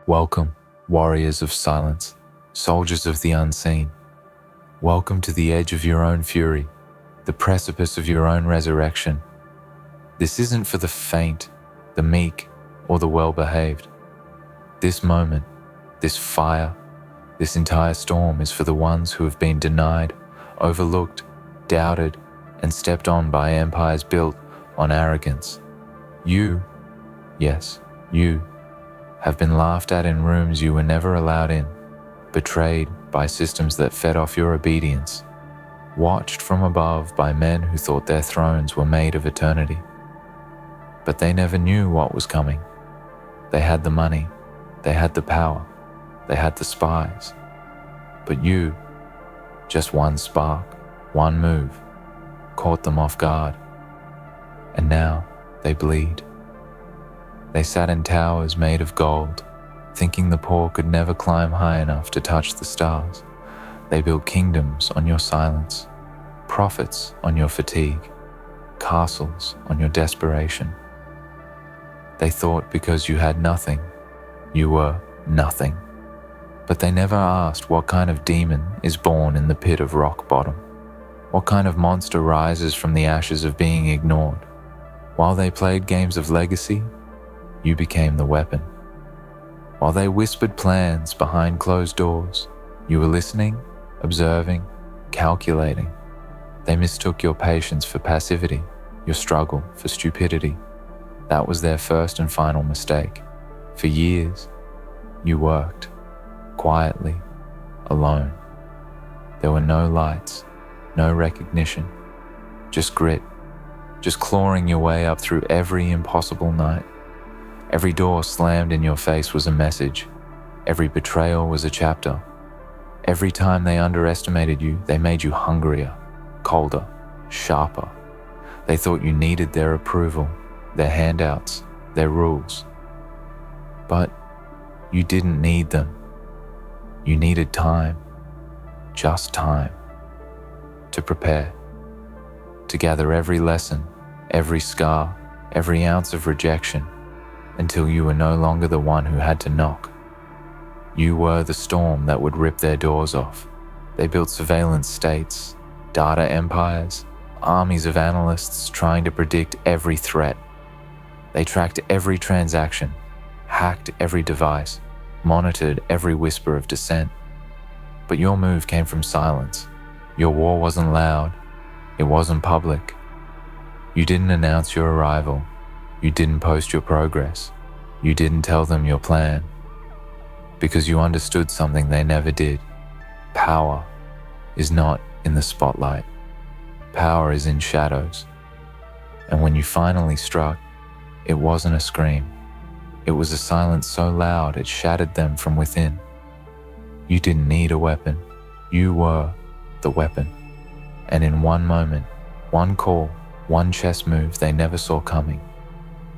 Welcome, warriors of silence, soldiers of the unseen. Welcome to the edge of your own fury, the precipice of your own resurrection. This isn't for the faint, the meek, or the well-behaved. This moment, this fire, this entire storm is for the ones who have been denied, overlooked, doubted, and stepped on by empires built on arrogance. You, yes, you, have been laughed at in rooms you were never allowed in, betrayed by systems that fed off your obedience, watched from above by men who thought their thrones were made of eternity. But they never knew what was coming. They had the money, they had the power, they had the spies. But you, just one spark, one move, caught them off guard. And now they bleed. They sat in towers made of gold, thinking the poor could never climb high enough to touch the stars. They built kingdoms on your silence, profits on your fatigue, castles on your desperation. They thought because you had nothing, you were nothing. But they never asked what kind of demon is born in the pit of rock bottom, what kind of monster rises from the ashes of being ignored. While they played games of legacy, you became the weapon. While they whispered plans behind closed doors, you were listening, observing, calculating. They mistook your patience for passivity, your struggle for stupidity. That was their first and final mistake. For years, you worked, quietly, alone. There were no lights, no recognition, just grit, just clawing your way up through every impossible night. Every door slammed in your face was a message. Every betrayal was a chapter. Every time they underestimated you, they made you hungrier, colder, sharper. They thought you needed their approval, their handouts, their rules. But you didn't need them. You needed time, just time, to prepare, to gather every lesson, every scar, every ounce of rejection, until you were no longer the one who had to knock. You were the storm that would rip their doors off. They built surveillance states, data empires, armies of analysts trying to predict every threat. They tracked every transaction, hacked every device, monitored every whisper of dissent. But your move came from silence. Your war wasn't loud. It wasn't public. You didn't announce your arrival. You didn't post your progress. You didn't tell them your plan. Because you understood something they never did. Power is not in the spotlight. Power is in shadows. And when you finally struck, it wasn't a scream. It was a silence so loud it shattered them from within. You didn't need a weapon. You were the weapon. And in one moment, one call, one chess move they never saw coming,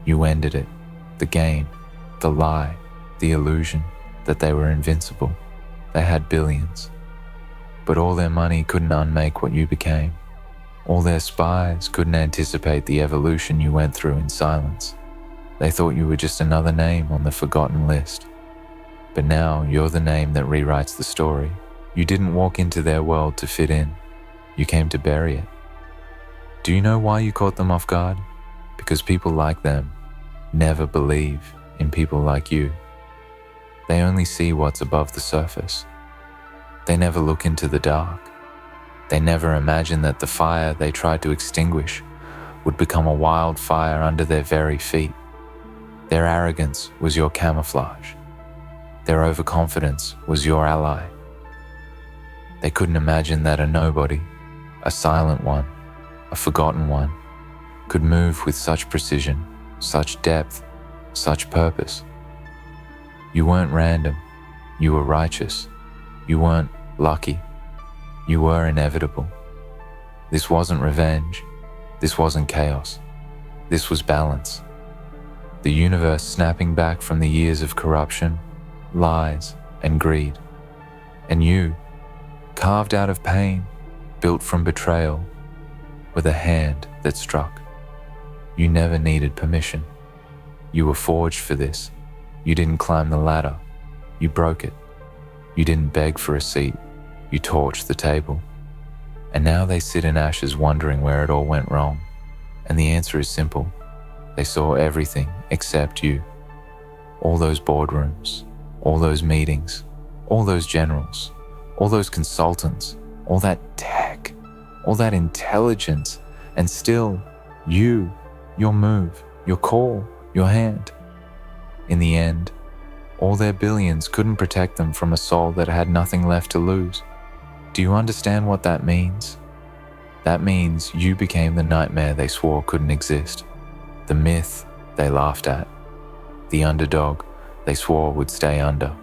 you ended it, the game, the lie, the illusion that they were invincible. They had billions. But all their money couldn't unmake what you became. All their spies couldn't anticipate the evolution you went through in silence. They thought you were just another name on the forgotten list. But now you're the name that rewrites the story. You didn't walk into their world to fit in. You came to bury it. Do you know why you caught them off guard? Because people like them never believe in people like you. They only see what's above the surface. They never look into the dark. They never imagine that the fire they tried to extinguish would become a wildfire under their very feet. Their arrogance was your camouflage. Their overconfidence was your ally. They couldn't imagine that a nobody, a silent one, a forgotten one, could move with such precision, such depth, such purpose. You weren't random. You were righteous. You weren't lucky. You were inevitable. This wasn't revenge. This wasn't chaos. This was balance. The universe snapping back from the years of corruption, lies, and greed. And you, carved out of pain, built from betrayal, with a hand that struck. You never needed permission. You were forged for this. You didn't climb the ladder. You broke it. You didn't beg for a seat. You torched the table. And now they sit in ashes wondering where it all went wrong. And the answer is simple. They saw everything except you. All those boardrooms, all those meetings, all those generals, all those consultants, all that tech, all that intelligence, and still you, your move, your call, your hand. In the end, all their billions couldn't protect them from a soul that had nothing left to lose. Do you understand what that means? That means you became the nightmare they swore couldn't exist, the myth they laughed at, the underdog they swore would stay under.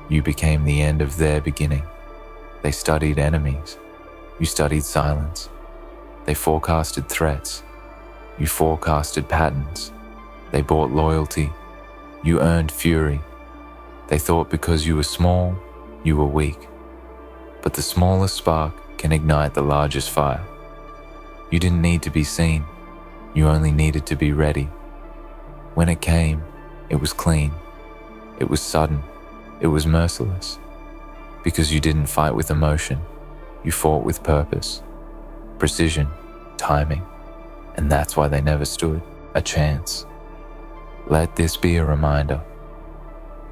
You became the end of their beginning. They studied enemies. You studied silence. They forecasted threats. You forecasted patterns. They bought loyalty. You earned fury. They thought because you were small, you were weak. But the smallest spark can ignite the largest fire. You didn't need to be seen. You only needed to be ready. When it came, it was clean. It was sudden. It was merciless. Because you didn't fight with emotion. You fought with purpose, precision, timing. And that's why they never stood a chance. Let this be a reminder.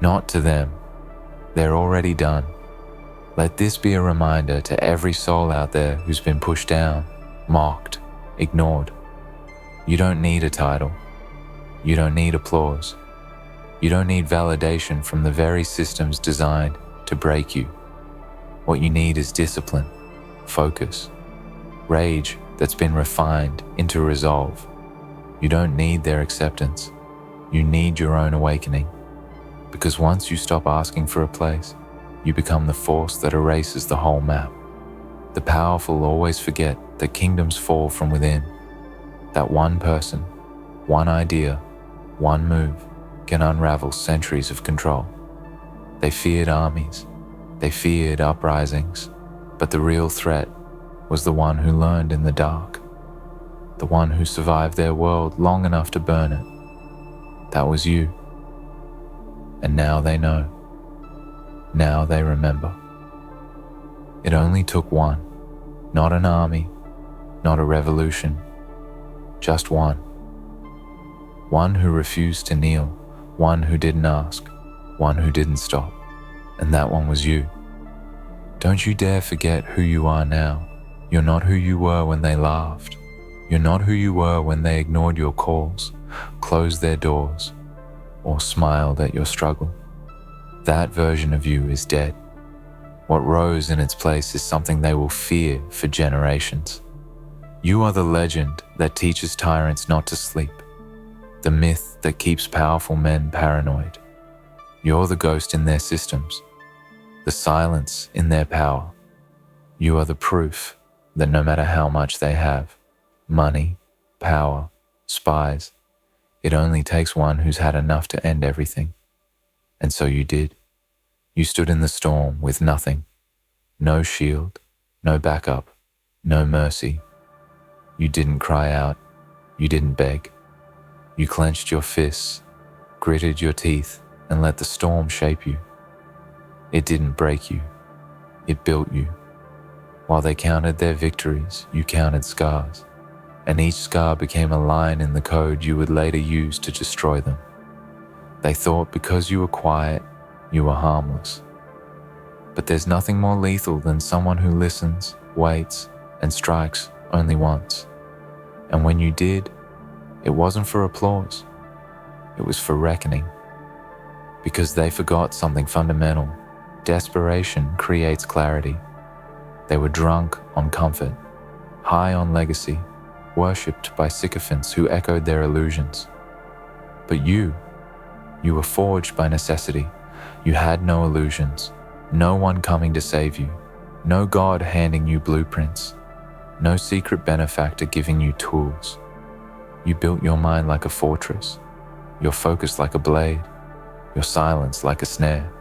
Not to them. They're already done. Let this be a reminder to every soul out there who's been pushed down, mocked, ignored. You don't need a title. You don't need applause. You don't need validation from the very systems designed to break you. What you need is discipline, focus, rage that's been refined into resolve. You don't need their acceptance. You need your own awakening. Because once you stop asking for a place, you become the force that erases the whole map. The powerful always forget that kingdoms fall from within. That one person, one idea, one move can unravel centuries of control. They feared armies. They feared uprisings. But the real threat was the one who learned in the dark. The one who survived their world long enough to burn it. That was you. And now they know. Now they remember. It only took one, not an army, not a revolution, just one. One who refused to kneel, one who didn't ask, one who didn't stop, and that one was you. Don't you dare forget who you are now. You're not who you were when they laughed. You're not who you were when they ignored your calls, closed their doors, or smiled at your struggle. That version of you is dead. What rose in its place is something they will fear for generations. You are the legend that teaches tyrants not to sleep, the myth that keeps powerful men paranoid. You're the ghost in their systems, the silence in their power. You are the proof that no matter how much they have, money, power, spies, it only takes one who's had enough to end everything. And so you did. You stood in the storm with nothing. No shield, no backup, no mercy. You didn't cry out. You didn't beg. You clenched your fists, gritted your teeth, and let the storm shape you. It didn't break you. It built you. While they counted their victories, you counted scars. And each scar became a line in the code you would later use to destroy them. They thought because you were quiet, you were harmless. But there's nothing more lethal than someone who listens, waits, and strikes only once. And when you did, it wasn't for applause. It was for reckoning. Because they forgot something fundamental. Desperation creates clarity. They were drunk on comfort, high on legacy, worshipped by sycophants who echoed their illusions. But you were forged by necessity. You had no illusions, no one coming to save you, no God handing you blueprints, no secret benefactor giving you tools. You built your mind like a fortress, your focus like a blade, your silence like a snare.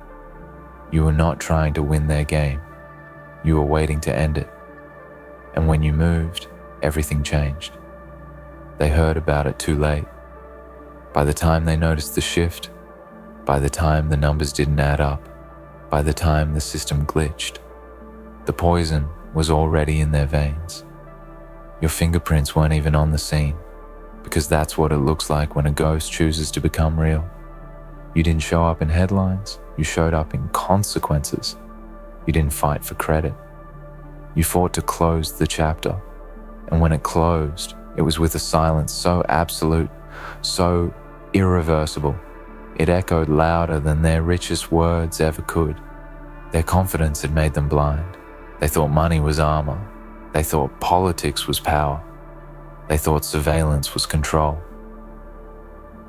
You were not trying to win their game. You were waiting to end it. And when you moved, everything changed. They heard about it too late. By the time they noticed the shift, By the time the numbers didn't add up, by the time the system glitched, the poison was already in their veins. Your fingerprints weren't even on the scene, because that's what it looks like when a ghost chooses to become real. You didn't show up in headlines, you showed up in consequences. You didn't fight for credit. You fought to close the chapter, and when it closed, it was with a silence so absolute, so irreversible. It echoed louder than their richest words ever could. Their confidence had made them blind. They thought money was armor. They thought politics was power. They thought surveillance was control.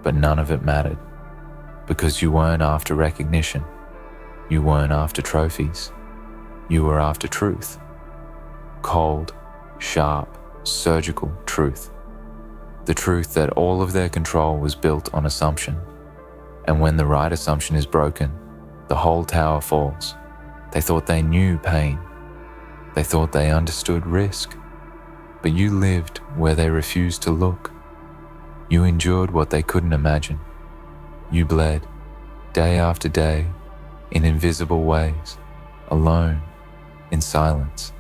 But none of it mattered, because you weren't after recognition. You weren't after trophies. You were after truth. Cold, sharp, surgical truth. The truth that all of their control was built on assumption. And when the right assumption is broken, the whole tower falls. They thought they knew pain. They thought they understood risk. But you lived where they refused to look. You endured what they couldn't imagine. You bled, day after day, in invisible ways, alone, in silence,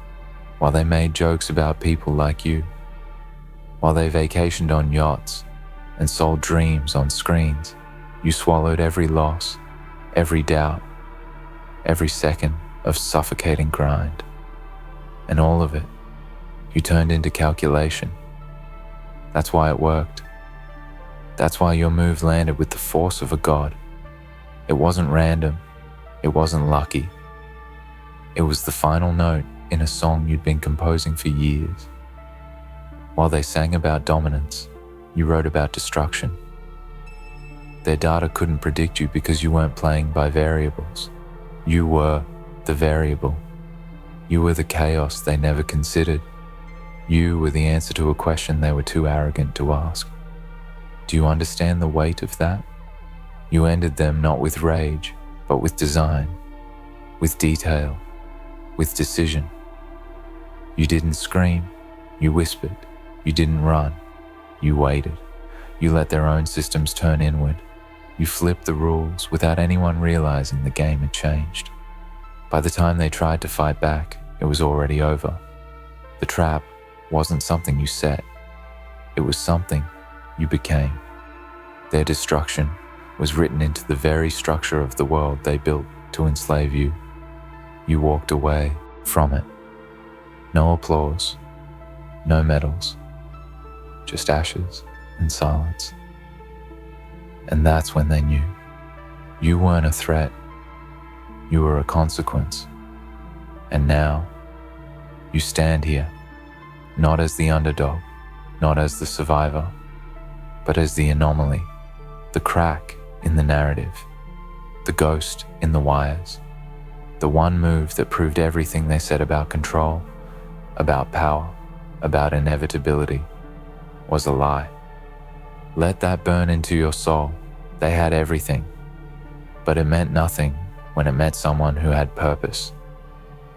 while they made jokes about people like you, while they vacationed on yachts and sold dreams on screens. You swallowed every loss, every doubt, every second of suffocating grind. And all of it, you turned into calculation. That's why it worked. That's why your move landed with the force of a god. It wasn't random. It wasn't lucky. It was the final note in a song you'd been composing for years. While they sang about dominance, you wrote about destruction. Their data couldn't predict you because you weren't playing by variables. You were the variable. You were the chaos they never considered. You were the answer to a question they were too arrogant to ask. Do you understand the weight of that? You ended them not with rage, but with design, with detail, with decision. You didn't scream, you whispered. You didn't run, you waited. You let their own systems turn inward. You flipped the rules without anyone realizing the game had changed. By the time they tried to fight back, it was already over. The trap wasn't something you set. It was something you became. Their destruction was written into the very structure of the world they built to enslave you. You walked away from it. No applause, no medals, just ashes and silence. And that's when they knew. You weren't a threat. You were a consequence. And now, you stand here, not as the underdog, not as the survivor, but as the anomaly, the crack in the narrative, the ghost in the wires, the one move that proved everything they said about control, about power, about inevitability, was a lie. Let that burn into your soul. They had everything, but it meant nothing when it met someone who had purpose.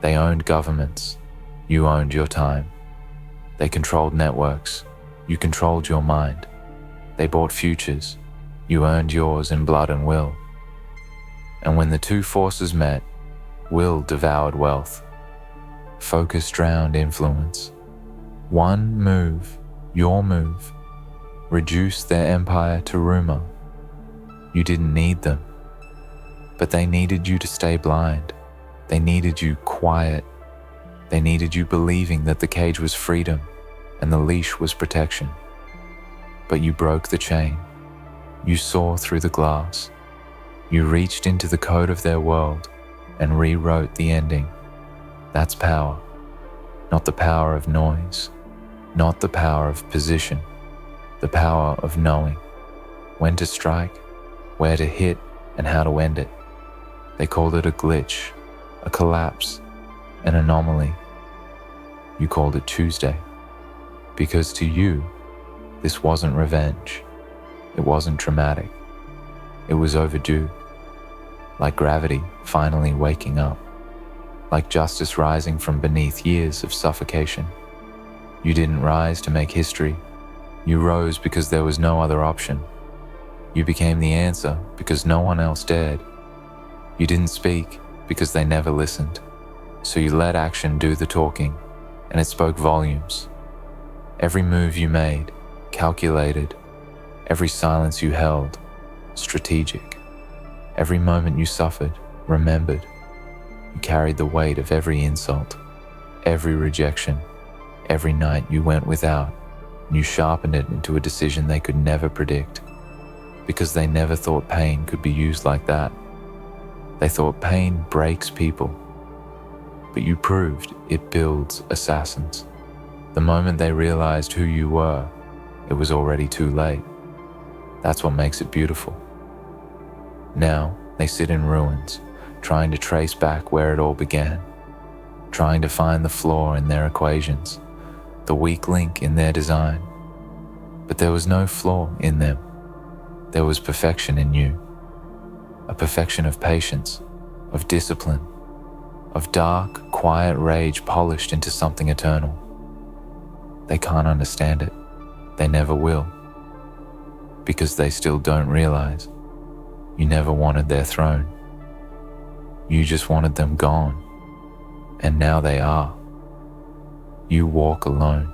They owned governments. You owned your time. They controlled networks. You controlled your mind. They bought futures. You earned yours in blood and will. And when the two forces met, will devoured wealth. Focus drowned influence. One move, your move, reduced their empire to rumor. You didn't need them, but they needed you to stay blind. They needed you quiet. They needed you believing that the cage was freedom and the leash was protection. But you broke the chain. You saw through the glass. You reached into the code of their world and rewrote the ending. That's power. Not the power of noise, not the power of position, the power of knowing when to strike, where to hit, and how to end it. They called it a glitch, a collapse, an anomaly. You called it Tuesday, because to you, this wasn't revenge. It wasn't dramatic. It was overdue, like gravity finally waking up, like justice rising from beneath years of suffocation. You didn't rise to make history. You rose because there was no other option. You became the answer because no one else dared. You didn't speak because they never listened. So you let action do the talking, and it spoke volumes. Every move you made, calculated. Every silence you held, strategic. Every moment you suffered, remembered. You carried the weight of every insult, every rejection. Every night you went without, and you sharpened it into a decision they could never predict. Because they never thought pain could be used like that. They thought pain breaks people. But you proved it builds assassins. The moment they realized who you were, it was already too late. That's what makes it beautiful. Now, they sit in ruins, trying to trace back where it all began, trying to find the flaw in their equations, the weak link in their design. But there was no flaw in them. There was perfection in you. A perfection of patience, of discipline, of dark, quiet rage polished into something eternal. They can't understand it. They never will. Because they still don't realize you never wanted their throne. You just wanted them gone. And now they are. You walk alone.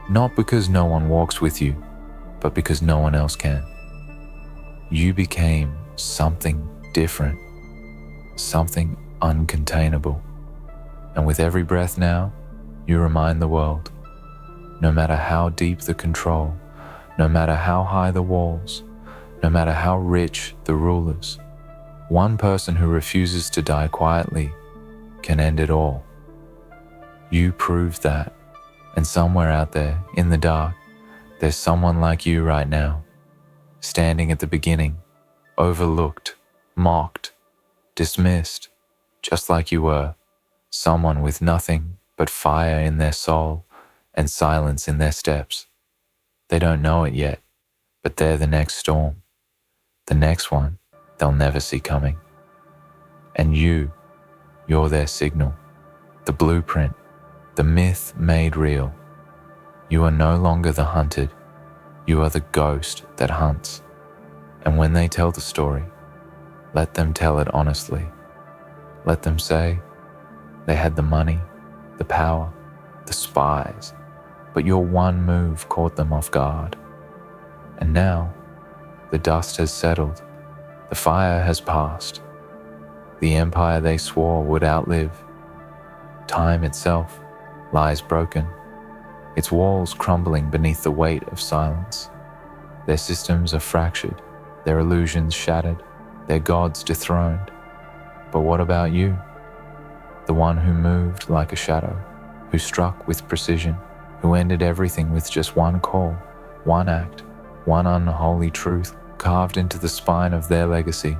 Not because no one walks with you, but because no one else can. You became something different, something uncontainable. And with every breath now, you remind the world, no matter how deep the control, no matter how high the walls, no matter how rich the rulers, one person who refuses to die quietly can end it all. You proved that, and somewhere out there, in the dark, there's someone like you right now, standing at the beginning, overlooked, mocked, dismissed, just like you were, someone with nothing but fire in their soul and silence in their steps. They don't know it yet, but they're the next storm, the next one they'll never see coming. And you're their signal, the blueprint, the myth made real. You are no longer the hunted, you are the ghost that hunts. And when they tell the story, let them tell it honestly. Let them say they had the money, the power, the spies, but your one move caught them off guard. And now, the dust has settled, the fire has passed. The empire they swore would outlive. Time itself lies broken, its walls crumbling beneath the weight of silence. Their systems are fractured, their illusions shattered, their gods dethroned. But what about you? The one who moved like a shadow, who struck with precision, who ended everything with just one call, one act, one unholy truth carved into the spine of their legacy.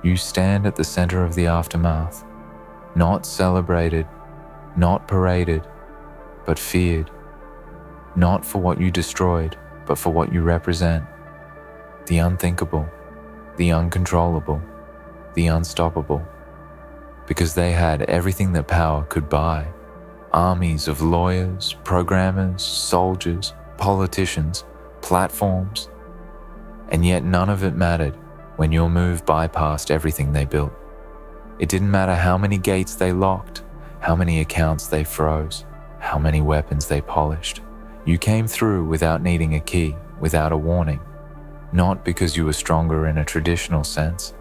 You stand at the center of the aftermath, not celebrated, not paraded, but feared. Not for what you destroyed, but for what you represent. The unthinkable, the uncontrollable, the unstoppable. Because they had everything that power could buy. Armies of lawyers, programmers, soldiers, politicians, platforms. And yet none of it mattered when your move bypassed everything they built. It didn't matter how many gates they locked, how many accounts they froze, how many weapons they polished. You came through without needing a key, without a warning. Not because you were stronger in a traditional sense,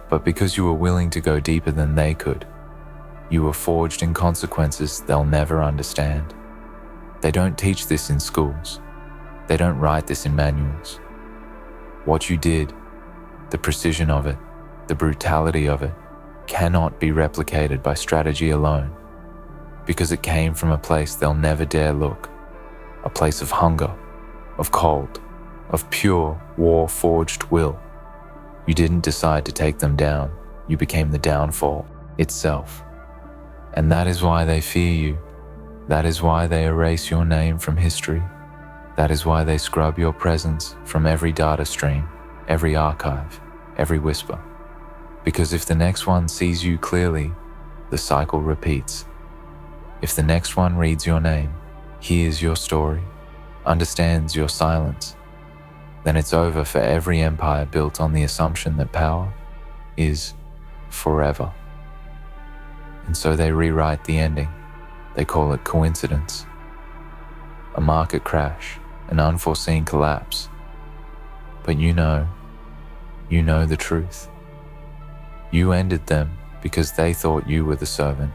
but because you were willing to go deeper than they could. You were forged in consequences they'll never understand. They don't teach this in schools. They don't write this in manuals. What you did, the precision of it, the brutality of it, cannot be replicated by strategy alone, because it came from a place they'll never dare look, a place of hunger, of cold, of pure war-forged will. You didn't decide to take them down, you became the downfall itself. And that is why they fear you. That is why they erase your name from history. That is why they scrub your presence from every data stream, every archive, every whisper. Because if the next one sees you clearly, the cycle repeats. If the next one reads your name, hears your story, understands your silence, then it's over for every empire built on the assumption that power is forever. And so they rewrite the ending. They call it coincidence, a market crash, an unforeseen collapse. But you know the truth. You ended them because they thought you were the servant.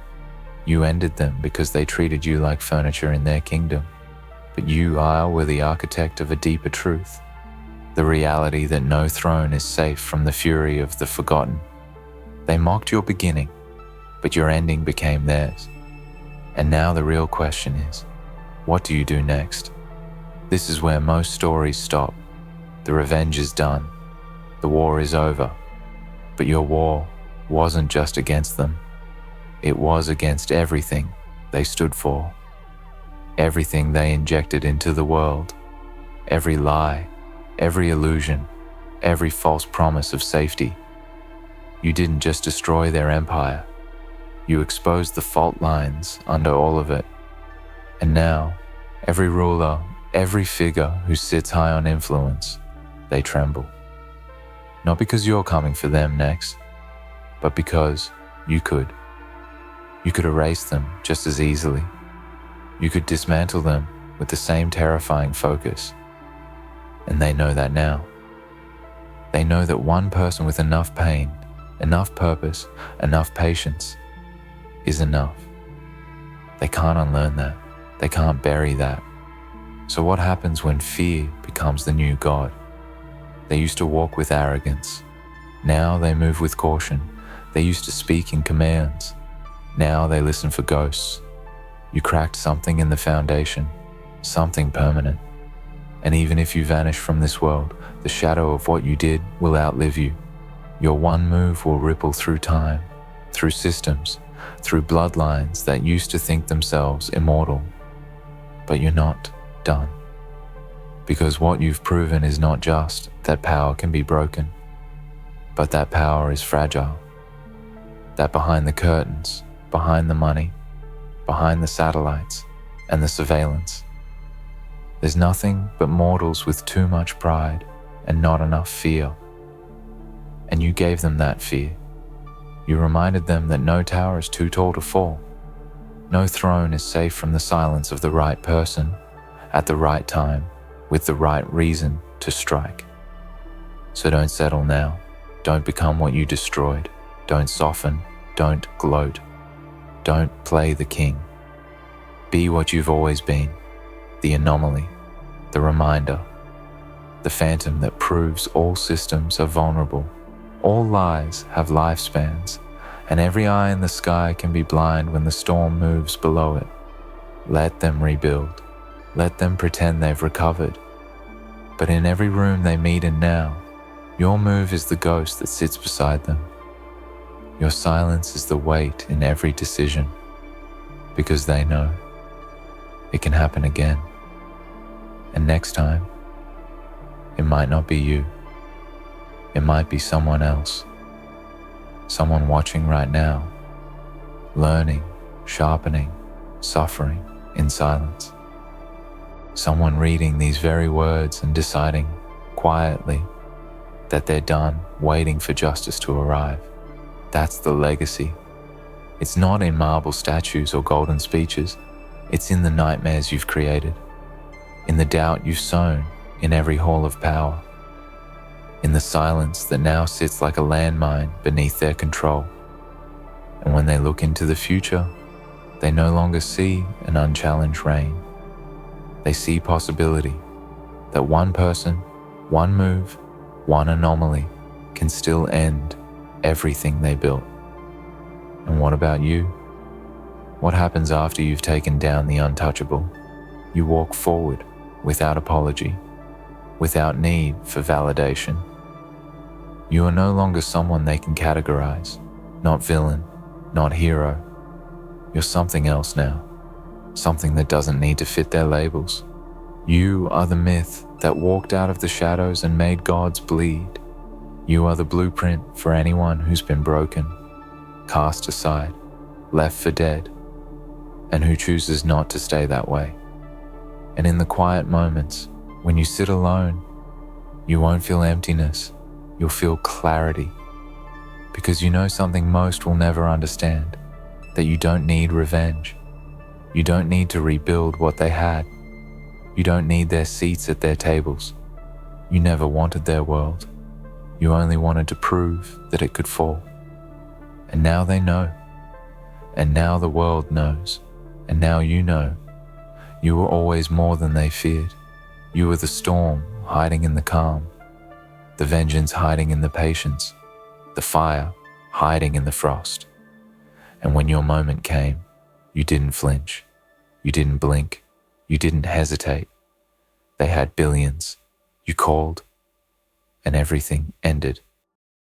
You ended them because they treated you like furniture in their kingdom. But you, Isle, were the architect of a deeper truth, the reality that no throne is safe from the fury of the forgotten. They mocked your beginning, but your ending became theirs. And now the real question is, what do you do next? This is where most stories stop. The revenge is done. The war is over. But your war wasn't just against them. It was against everything they stood for. Everything they injected into the world. Every lie, every illusion, every false promise of safety. You didn't just destroy their empire. You exposed the fault lines under all of it. And now, every ruler, every figure who sits high on influence, they tremble. Not because you're coming for them next, but because you could. You could erase them just as easily. You could dismantle them with the same terrifying focus. And they know that now. They know that one person with enough pain, enough purpose, enough patience is enough. They can't unlearn that. They can't bury that. So what happens when fear becomes the new god? They used to walk with arrogance. Now they move with caution. They used to speak in commands. Now they listen for ghosts. You cracked something in the foundation, something permanent. And even if you vanish from this world, the shadow of what you did will outlive you. Your one move will ripple through time, through systems, through bloodlines that used to think themselves immortal. But you're not done. Because what you've proven is not just that power can be broken, but that power is fragile. That behind the curtains, behind the money, behind the satellites and the surveillance, there's nothing but mortals with too much pride and not enough fear. And you gave them that fear. You reminded them that no tower is too tall to fall. No throne is safe from the silence of the right person, at the right time, with the right reason to strike. So don't settle now. Don't become what you destroyed. Don't soften. Don't gloat. Don't play the king. Be what you've always been, the anomaly, the reminder, the phantom that proves all systems are vulnerable, all lies have lifespans, and every eye in the sky can be blind when the storm moves below it. Let them rebuild. Let them pretend they've recovered. But in every room they meet in now, your move is the ghost that sits beside them. Your silence is the weight in every decision, because they know it can happen again. And next time, it might not be you. It might be someone else. Someone watching right now, learning, sharpening, suffering in silence. Someone reading these very words and deciding quietly that they're done waiting for justice to arrive. That's the legacy. It's not in marble statues or golden speeches. It's in the nightmares you've created, in the doubt you've sown in every hall of power, in the silence that now sits like a landmine beneath their control. And when they look into the future, they no longer see an unchallenged reign. They see possibility, that one person, one move, one anomaly can still end everything they built. And what about you? What happens after you've taken down the untouchable? You walk forward without apology, without need for validation. You are no longer someone they can categorize, not villain, not hero. You're something else now, something that doesn't need to fit their labels. You are the myth that walked out of the shadows and made gods bleed. You are the blueprint for anyone who's been broken, cast aside, left for dead, and who chooses not to stay that way. And in the quiet moments, when you sit alone, You won't feel emptiness, you'll feel clarity. Because you know something most will never understand, that you don't need revenge. You don't need to rebuild what they had. You don't need their seats at their tables. You never wanted their world. You only wanted to prove that it could fall. And now they know. And now the world knows. And now you know. You were always more than they feared. You were the storm hiding in the calm, the vengeance hiding in the patience, the fire hiding in the frost. And when your moment came, you didn't flinch. You didn't blink. You didn't hesitate. They had billions. You called, and everything ended.